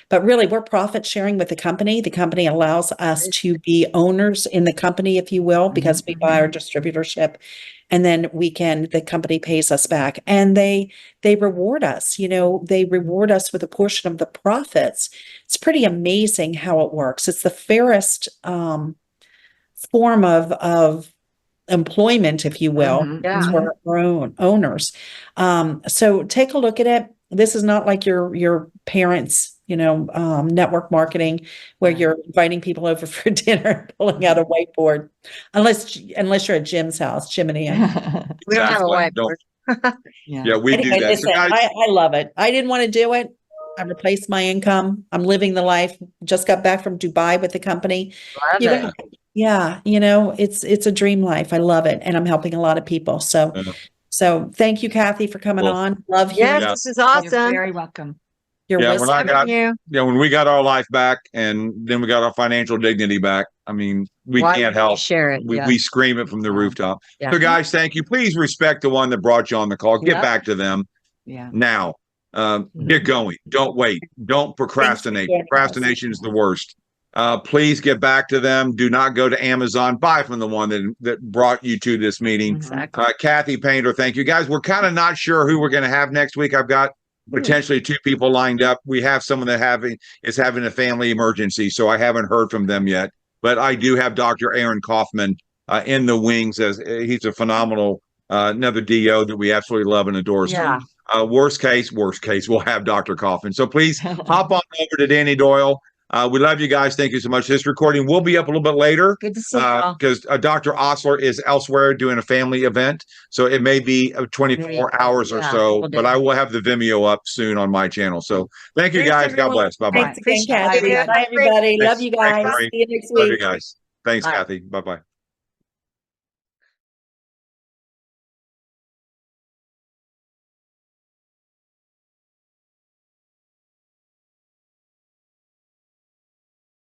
But really we're profit sharing with the company. The company allows us to be owners in the company, if you will, because we buy our distributorship, and then the company pays us back, and they reward us, they reward us with a portion of the profits. It's pretty amazing how it works. It's the fairest, form of employment, if you will, Yeah. for our own owners. So take a look at it. This is not like your parents, network marketing, where you're inviting people over for dinner, pulling out a whiteboard, unless you're at Jim's house, Jim and Ian. We don't have a Exactly. whiteboard. Yeah, we do Anyway, that. listen, So guys, I love it. I didn't want to do it. I replaced my income. I'm living the life. Just got back from Dubai with the company. Love You it. know, yeah, it's a dream life. I love it, and I'm helping a lot of people. So, Yeah. so thank you, Kathy, for coming Well, on. Love Yes, hearing Yeah. this is You're awesome. very welcome. your Yeah, when wisdom. I got, You. when we got our life back and then we got our financial dignity back, I mean, we Why can't wouldn't you help. share it? We, Yeah. we scream it from the Yeah. rooftop. Yeah. So guys, thank you. Please respect the one that brought you on the call. Get Yep. back to them Yeah. now. Get going. Don't wait. Don't procrastinate. joining us. Procrastination is the worst. Please get back to them. Do not go to Amazon. Buy from the one that brought you to this meeting. Exactly. Cathey Painter, thank you guys. We're kind of not sure who we're going to have next week. I've got potentially 2 people lined up. We have someone that is having a family emergency, so I haven't heard from them yet. But I do have Dr. Aaron Kaufman in the wings, as he's a phenomenal another DO that we absolutely love and adore. Yeah. So worst case, we'll have Dr. Kaufman. So please hop on over to Danny Doyle. We love you guys. Thank you so much. This recording will be up a little bit later Good to see you all. because Dr. Osler is elsewhere doing a family event. So it may be 24 hours or Yeah, so, couple but I days. will have the Vimeo up soon on my channel. So thank you Thanks, guys. God everyone. bless. Bye bye. Thanks again, Appreciate Kathy. it. Bye, everybody. Love Thanks. you Thanks, guys. Marie. See you next Love you week. guys. Thanks, Bye. Kathy. Bye bye.